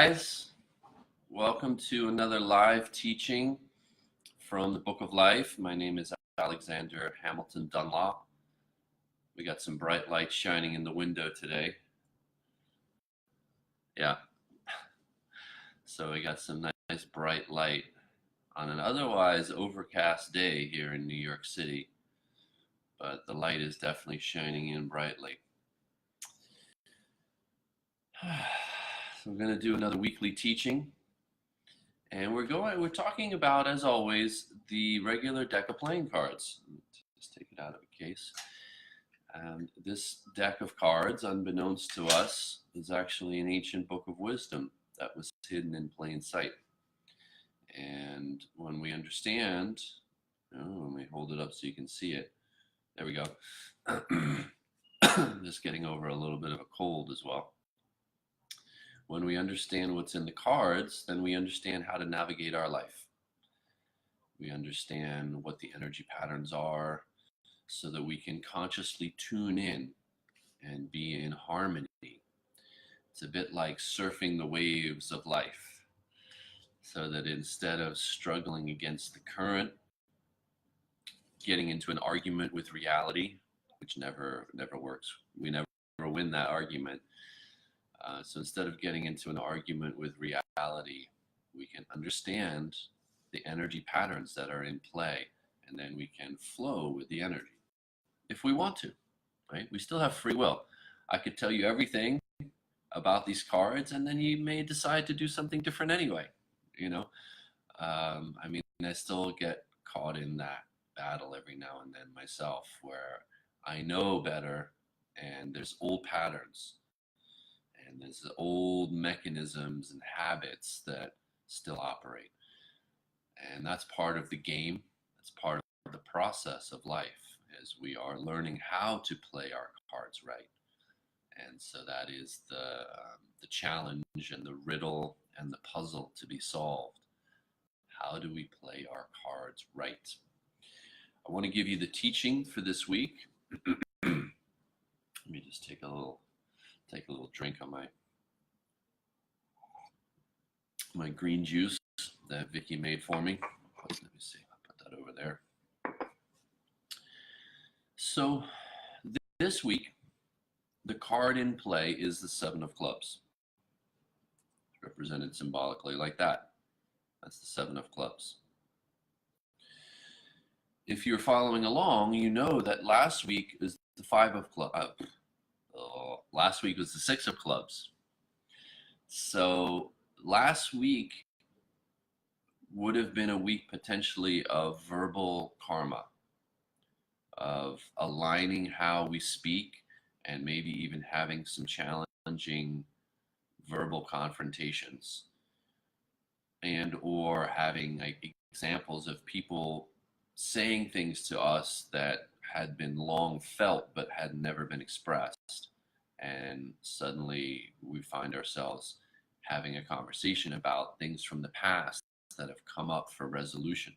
Guys, welcome to another live teaching from the Book of Life. My name is Alexander Hamilton Dunlop. We got some bright light shining in the window today. Yeah, so we got some nice bright light on an otherwise overcast day here in New York City, but the light is definitely shining in brightly. So we're going to do another weekly teaching, and we're talking about, as always, the regular deck of playing cards. Just take it out of a case. And this deck of cards, unbeknownst to us, is actually an ancient book of wisdom that was hidden in plain sight. And when we understand, let me hold it up so you can see it. There we go. Just getting over a little bit of a cold as well. When we understand what's in the cards, then we understand how to navigate our life. We understand what the energy patterns are so that we can consciously tune in and be in harmony. It's a bit like surfing the waves of life, so that instead of struggling against the current, getting into an argument with reality, which never works. We never win that argument. So instead of getting into an argument with reality, we can understand the energy patterns that are in play, and then we can flow with the energy if we want to, right? We still have free will. I could tell you everything about these cards, and then you may decide to do something different anyway, I still get caught in that battle every now and then myself, where I know better, and there's old patterns. And there's old mechanisms and habits that still operate. And that's part of the game. That's part of the process of life, as we are learning how to play our cards right. And so that is the challenge and the riddle and the puzzle to be solved. How do we play our cards right? I want to give you the teaching for this week. Let me just take a little drink on my green juice that Vicky made for me. Let me see, I'll put that over there. So this week, the card in play is the Seven of Clubs. It's represented symbolically like that. That's the Seven of Clubs. If you're following along, you know that last week is the Five of Clubs. Last week was the Six of Clubs. So last week would have been a week potentially of verbal karma, of aligning how we speak, and maybe even having some challenging verbal confrontations, and or having examples of people saying things to us that had been long felt but had never been expressed. And suddenly we find ourselves having a conversation about things from the past that have come up for resolution.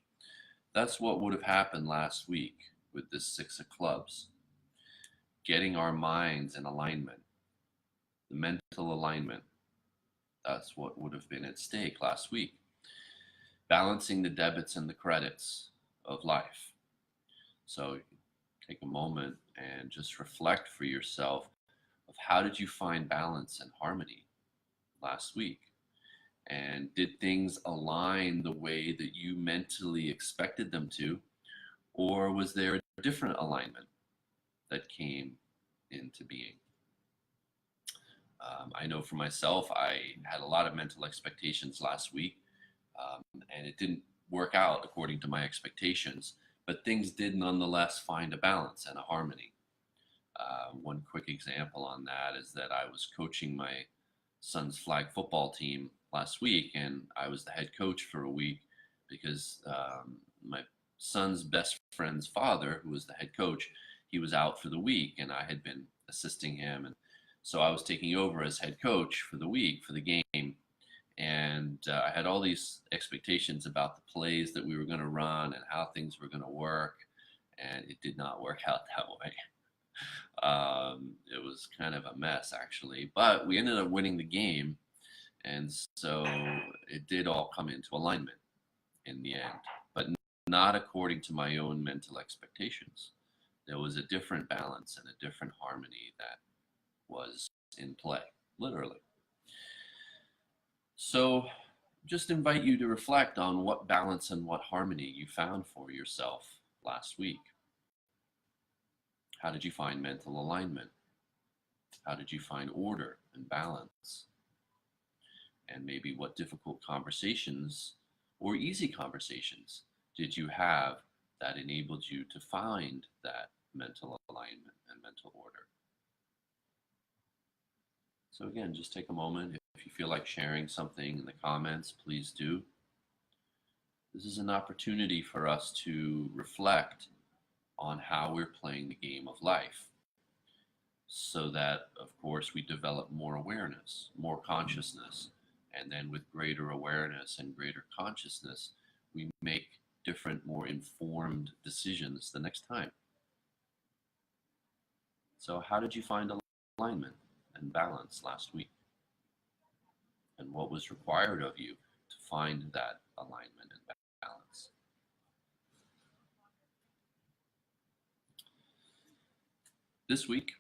That's what would have happened last week with this Six of Clubs. Getting our minds in alignment, the mental alignment, that's what would have been at stake last week. Balancing the debits and the credits of life. So take a moment and just reflect for yourself of how did you find balance and harmony last week? And did things align the way that you mentally expected them to? Or was there a different alignment that came into being? I know for myself, I had a lot of mental expectations last week, and it didn't work out according to my expectations, but things did nonetheless find a balance and a harmony. One quick example on that is that I was coaching my son's flag football team last week, and I was the head coach for a week because my son's best friend's father, who was the head coach, he was out for the week, and I had been assisting him, and so I was taking over as head coach for the week, for the game. And I had all these expectations about the plays that we were going to run and how things were going to work, and it did not work out that way. It was kind of a mess, actually, but we ended up winning the game, And so it did all come into alignment in the end, but not according to my own mental expectations. There was a different balance and a different harmony that was in play, literally. So just invite you to reflect on what balance and what harmony you found for yourself last week. How did you find mental alignment? How did you find order and balance? And maybe what difficult conversations or easy conversations did you have that enabled you to find that mental alignment and mental order? So again, just take a moment. If you feel like sharing something in the comments, please do. This is an opportunity for us to reflect on how we're playing the game of life, so that, of course, we develop more awareness, more consciousness, and then with greater awareness and greater consciousness, we make different, more informed decisions the next time. So how did you find alignment and balance last week? And what was required of you to find that alignment and balance? This week,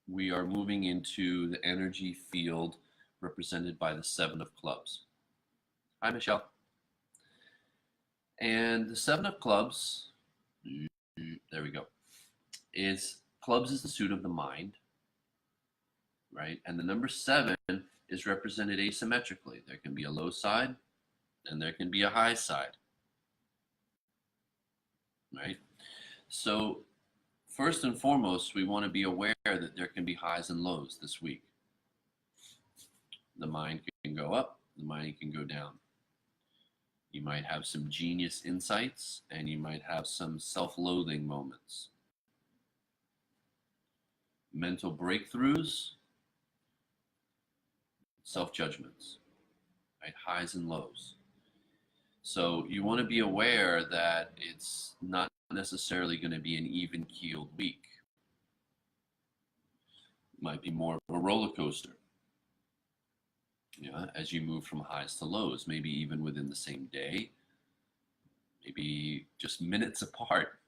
we are moving into the energy field represented by the Seven of Clubs. Hi, Michelle. And the Seven of Clubs, there we go, clubs is the suit of the mind, right? And the number 7 is represented asymmetrically. There can be a low side and there can be a high side, right? So first and foremost, we want to be aware that there can be highs and lows this week. The mind can go up, the mind can go down. You might have some genius insights, and you might have some self-loathing moments. Mental breakthroughs, self-judgments, right? Highs and lows. So you want to be aware that it's not necessarily going to be an even-keeled week. It might be more of a roller coaster, as you move from highs to lows, maybe even within the same day, maybe just minutes apart.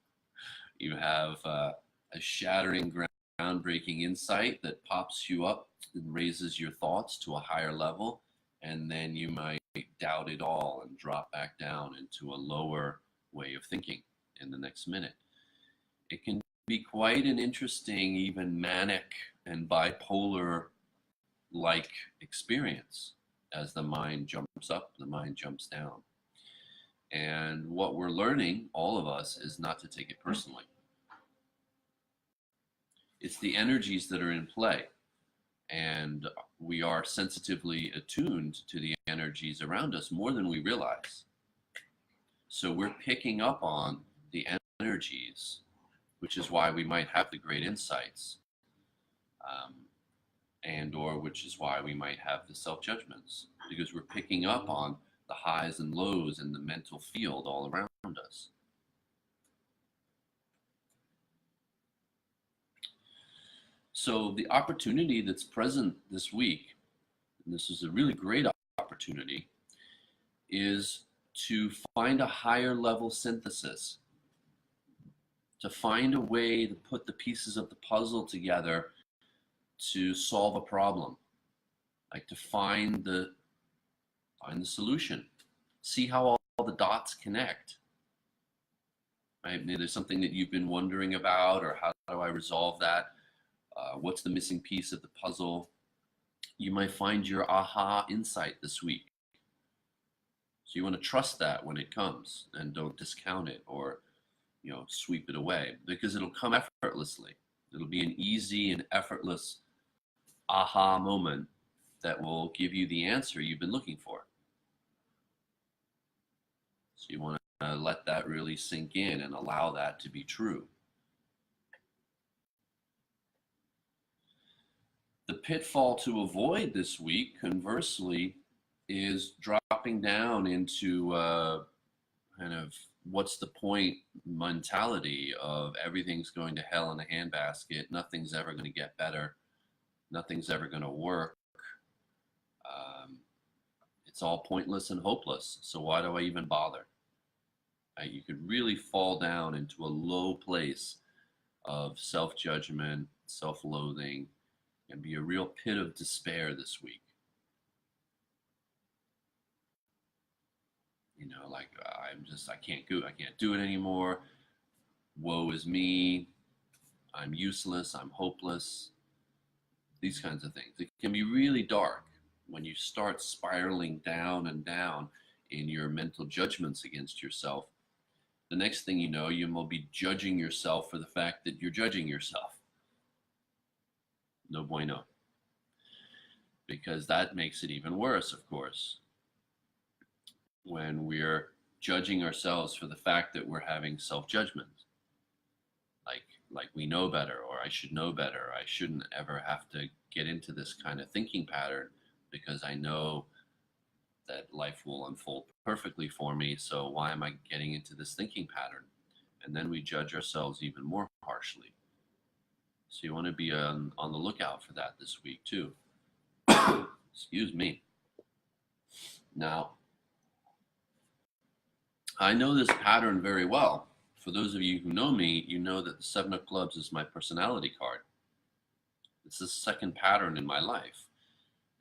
You have a shattering, groundbreaking insight that pops you up and raises your thoughts to a higher level, and then you might doubt it all and drop back down into a lower way of thinking in the next minute. It can be quite an interesting, even manic and bipolar like experience as the mind jumps up, the mind jumps down. And what we're learning, all of us, is not to take it personally. It's the energies that are in play, and we are sensitively attuned to the energies around us more than we realize. So we're picking up on the energies, which is why we might have the great insights, and or which is why we might have the self-judgments, because we're picking up on the highs and lows in the mental field all around us. So the opportunity that's present this week, and this is a really great opportunity, is to find a higher level synthesis, to find a way to put the pieces of the puzzle together to solve a problem, like to find the solution, see how all the dots connect, right? Maybe there's something that you've been wondering about, or how do I resolve that? What's the missing piece of the puzzle? You might find your aha insight this week. So you want to trust that when it comes, and don't discount it or sweep it away, because it'll come effortlessly. It'll be an easy and effortless aha moment that will give you the answer you've been looking for. So you want to let that really sink in and allow that to be true. The pitfall to avoid this week, conversely, is dropping down into kind of what's the point mentality of everything's going to hell in a handbasket, nothing's ever going to get better, nothing's ever going to work. it's all pointless and hopeless. So why do I even bother? Right? You could really fall down into a low place of self-judgment, self-loathing, and be a real pit of despair this week. You know, like I can't do it anymore. Woe is me. I'm useless. I'm hopeless. These kinds of things. It can be really dark when you start spiraling down and down in your mental judgments against yourself. The next thing you know, you will be judging yourself for the fact that you're judging yourself. No bueno. Because that makes it even worse, of course. When we're judging ourselves for the fact that we're having self-judgment. Like we know better, or I should know better. I shouldn't ever have to get into this kind of thinking pattern because I know that life will unfold perfectly for me. So why am I getting into this thinking pattern? And then we judge ourselves even more harshly. So you want to be on the lookout for that this week too. Excuse me. Now, I know this pattern very well. For those of you who know me, you know that the Seven of Clubs is my personality card. It's the second pattern in my life.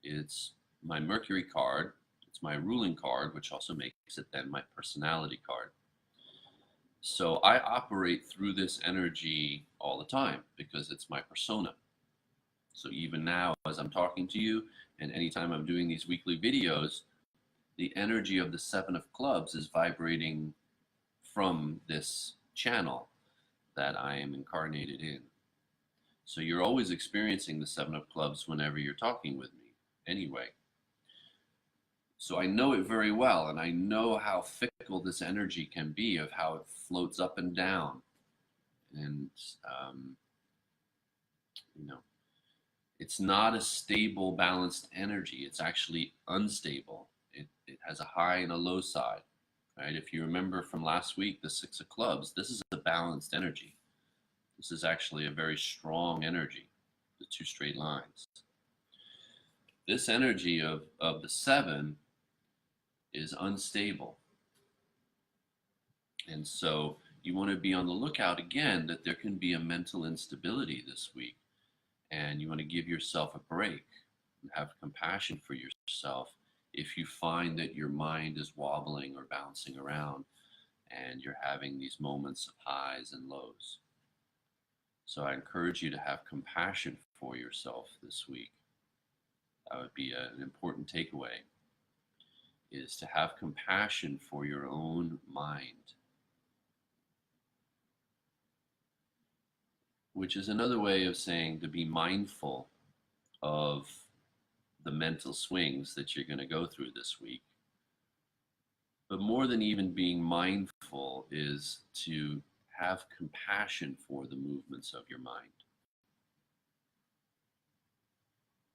It's my Mercury card. It's my ruling card, which also makes it then my personality card. So I operate through this energy all the time because it's my persona. So even now, as I'm talking to you, and anytime I'm doing these weekly videos, the energy of the Seven of Clubs is vibrating from this channel that I am incarnated in. So you're always experiencing the Seven of Clubs whenever you're talking with me anyway. So I know it very well, and I know how fickle this energy can be, of how it floats up and down. And, you know, it's not a stable, balanced energy. It's actually unstable. It has a high and a low side. Right? If you remember from last week, the Six of Clubs, this is a balanced energy. This is actually a very strong energy, the two straight lines. This energy of the seven is unstable. And so you want to be on the lookout again that there can be a mental instability this week. And you want to give yourself a break and have compassion for yourself if you find that your mind is wobbling or bouncing around and you're having these moments of highs and lows. So I encourage you to have compassion for yourself this week. That would be an important takeaway, is to have compassion for your own mind, which is another way of saying to be mindful of the mental swings that you're going to go through this week. But more than even being mindful is to have compassion for the movements of your mind.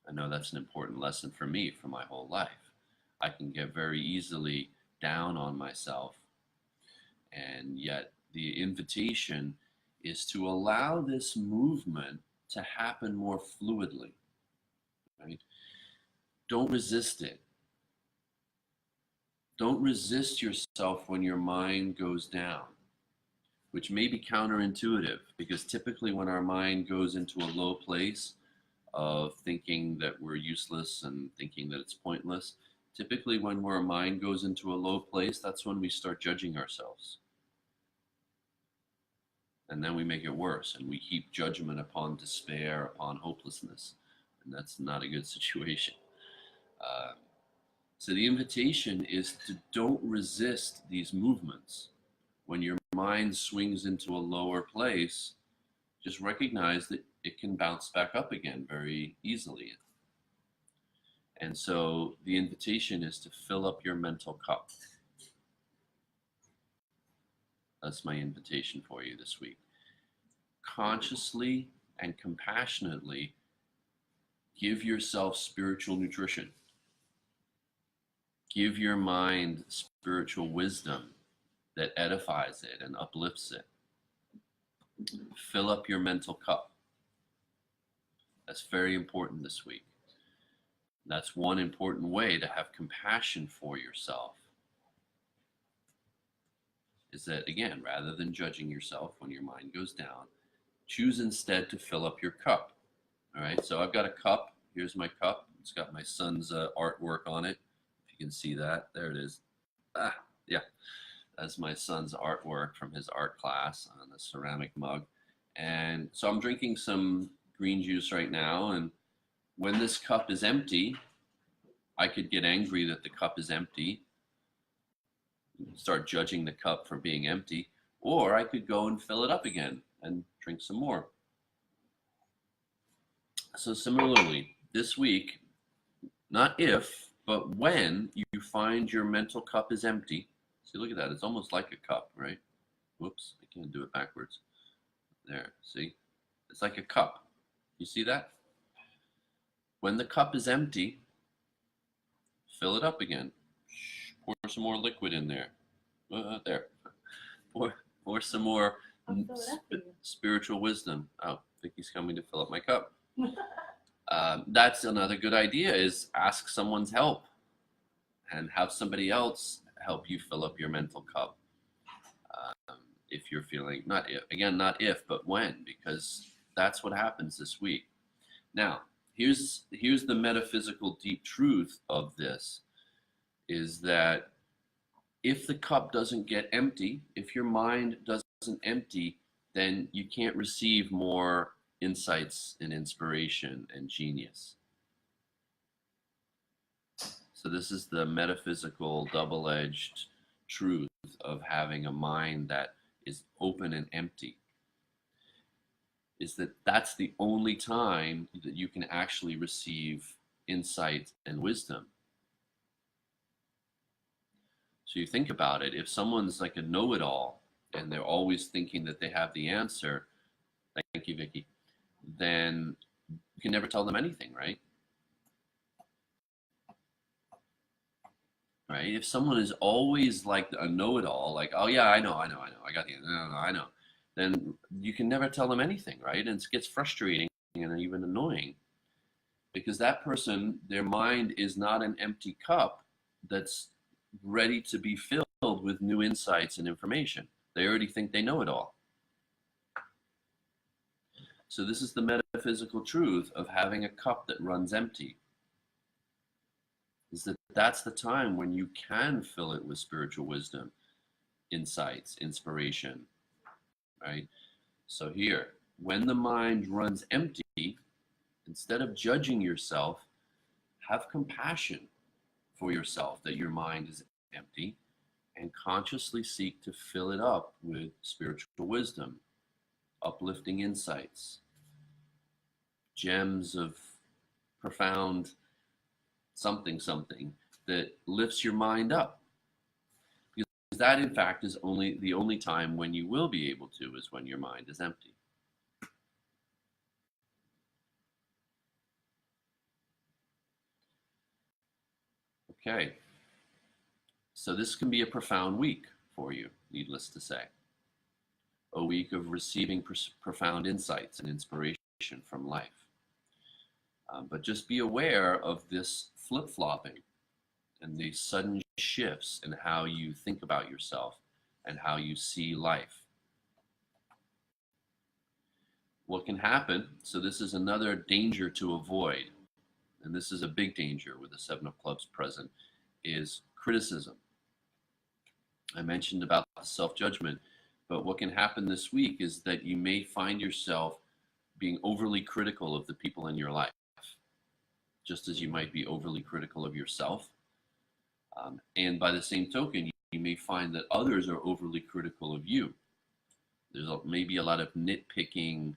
I know that's an important lesson for me for my whole life. I can get very easily down on myself, and yet the invitation is to allow this movement to happen more fluidly, right? Don't resist it. Don't resist yourself when your mind goes down, which may be counterintuitive, because typically when our mind goes into a low place of thinking that we're useless and thinking that it's pointless, typically when our mind goes into a low place, that's when we start judging ourselves. And then we make it worse, and we heap judgment upon despair, upon hopelessness, and that's not a good situation. So the invitation is to don't resist these movements. When your mind swings into a lower place, just recognize that it can bounce back up again very easily. And so the invitation is to fill up your mental cup. That's my invitation for you this week. Consciously and compassionately give yourself spiritual nutrition. Give your mind spiritual wisdom that edifies it and uplifts it. Fill up your mental cup. That's very important this week. That's one important way to have compassion for yourself. Is that, again, rather than judging yourself when your mind goes down, choose instead to fill up your cup. All right, so I've got a cup. Here's my cup. It's got my son's artwork on it. If you can see that, there it is. Yeah, that's my son's artwork from his art class on a ceramic mug. And so I'm drinking some green juice right now. And when this cup is empty, I could get angry that the cup is empty, start judging the cup for being empty, or I could go and fill it up again and drink some more. So similarly, this week, not if, but when you find your mental cup is empty, see, look at that. It's almost like a cup, right? Whoops, I can't do it backwards. There, see? It's like a cup. You see that? When the cup is empty, fill it up again. Pour some more liquid in there. There. Pour some more spiritual wisdom. Oh, Vicky's coming to fill up my cup. That's another good idea, is ask someone's help and have somebody else help you fill up your mental cup. If you're feeling, not if, but when, because that's what happens this week. Now, here's the metaphysical deep truth of this, is that if the cup doesn't get empty, if your mind doesn't empty, then you can't receive more insights and inspiration and genius. So this is the metaphysical double-edged truth of having a mind that is open and empty, is that that's the only time that you can actually receive insight and wisdom. So you think about it, if someone's like a know-it-all and they're always thinking that they have the answer, thank you, Vicky, then you can never tell them anything, right? Right? If someone is always like a know-it-all, like, oh yeah, I know, I got the answer, I know, then you can never tell them anything, right? And it gets frustrating and even annoying, because that person, their mind is not an empty cup that's ready to be filled with new insights and information. They already think they know it all. So this is the metaphysical truth of having a cup that runs empty, is that that's the time when you can fill it with spiritual wisdom, insights, inspiration, right? So here, when the mind runs empty, instead of judging yourself, have compassion for yourself that your mind is empty, and consciously seek to fill it up with spiritual wisdom, uplifting insights, gems of profound something that lifts your mind up. Because that, in fact, is the only time when you will be able to, is when your mind is empty. Okay. So this can be a profound week for you, needless to say. A week of receiving profound insights and inspiration from life. But just be aware of this flip-flopping and these sudden shifts in how you think about yourself and how you see life. What can happen, so this is another danger to avoid, and this is a big danger with the Seven of Clubs present, is criticism. I mentioned about self-judgment, but what can happen this week is that you may find yourself being overly critical of the people in your life, just as you might be overly critical of yourself. And by the same token, you may find that others are overly critical of you. There's maybe a lot of nitpicking,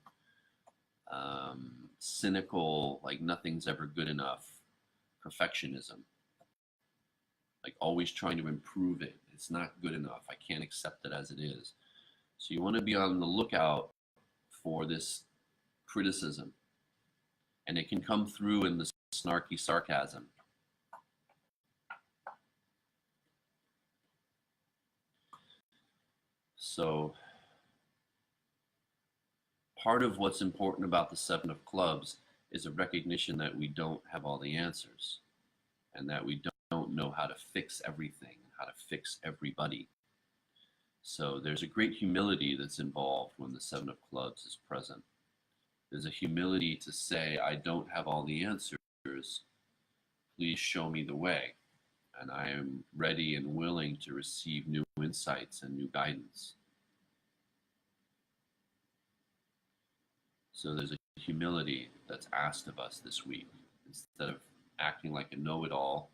cynical, like nothing's ever good enough, perfectionism, like always trying to improve it. It's not good enough. I can't accept it as it is. So you want to be on the lookout for this criticism. And it can come through in the snarky sarcasm. So part of what's important about the Seven of Clubs is a recognition that we don't have all the answers. and that we don't know how to fix everything, how to fix everybody. So there's a great humility that's involved when the Seven of Clubs is present. There's a humility to say, I don't have all the answers. Please show me the way. And I am ready and willing to receive new insights and new guidance. So there's a humility that's asked of us this week. Instead of acting like a know-it-all,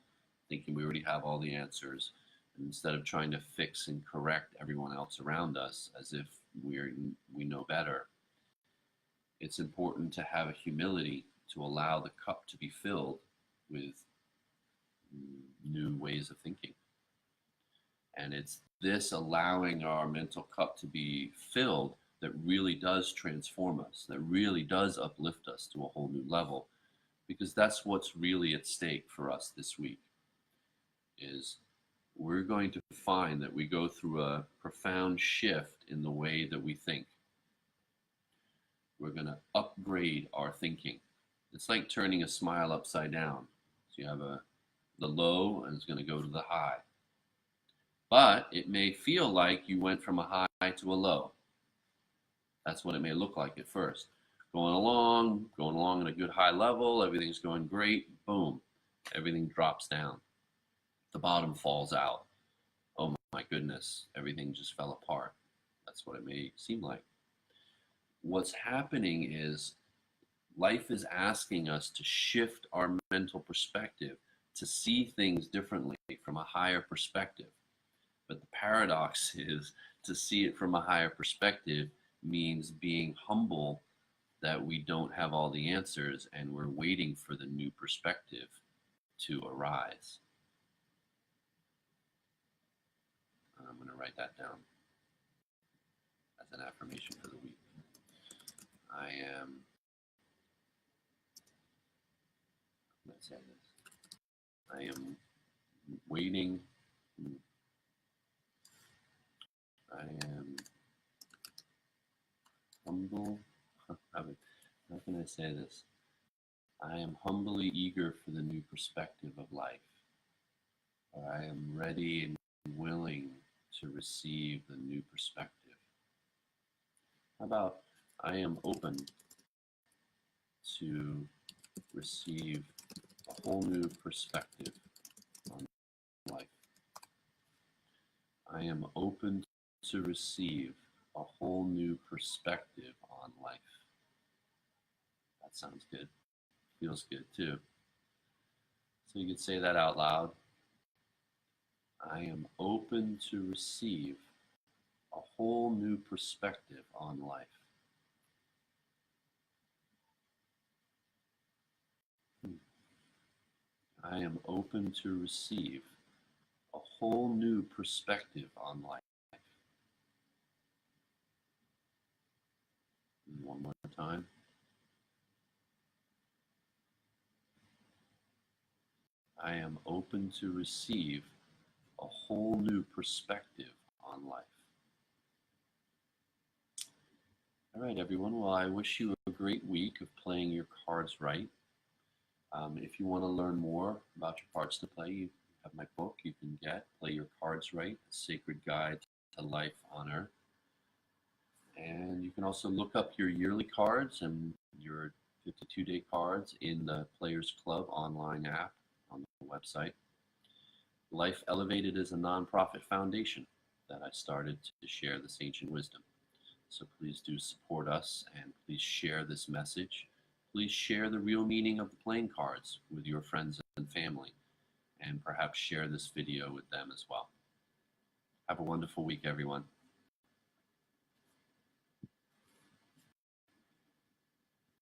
thinking we already have all the answers, and instead of trying to fix and correct everyone else around us as if we know better, it's important to have a humility to allow the cup to be filled with new ways of thinking. And it's this allowing our mental cup to be filled that really does transform us, that really does uplift us to a whole new level, because that's what's really at stake for us this week. Is we're going to find that we go through a profound shift in the way that we think. We're going to upgrade our thinking. It's like turning a smile upside down. So you have the low, and it's going to go to the high. But it may feel like you went from a high to a low. That's what it may look like at first. Going along at a good high level, everything's going great, boom, everything drops down. The bottom falls out. Oh my goodness, everything just fell apart. That's what it may seem like. What's happening is life is asking us to shift our mental perspective, to see things differently from a higher perspective. But the paradox is to see it from a higher perspective means being humble that we don't have all the answers and we're waiting for the new perspective to arise. I'm going to write that down as an affirmation for the week. Let's say this. I am waiting. I am humble. How can I say this? I am humbly eager for the new perspective of life. Or I am ready and willing to receive the new perspective. How about I am open to receive a whole new perspective on life. I am open to receive a whole new perspective on life. That sounds good. Feels good too. So you could say that out loud. I am open to receive a whole new perspective on life. I am open to receive a whole new perspective on life. And one more time. I am open to receive a whole new perspective on life. All right, everyone. Well, I wish you a great week of playing your cards right. If you want to learn more about your cards to play, you have my book you can get, Play Your Cards Right, A Sacred Guide to Life on Earth. And you can also look up your yearly cards and your 52-day cards in the Players Club online app on the website. Life Elevated is a nonprofit foundation that I started to share this ancient wisdom. So please do support us and please share this message. Please share the real meaning of the playing cards with your friends and family, and perhaps share this video with them as well. Have a wonderful week, everyone.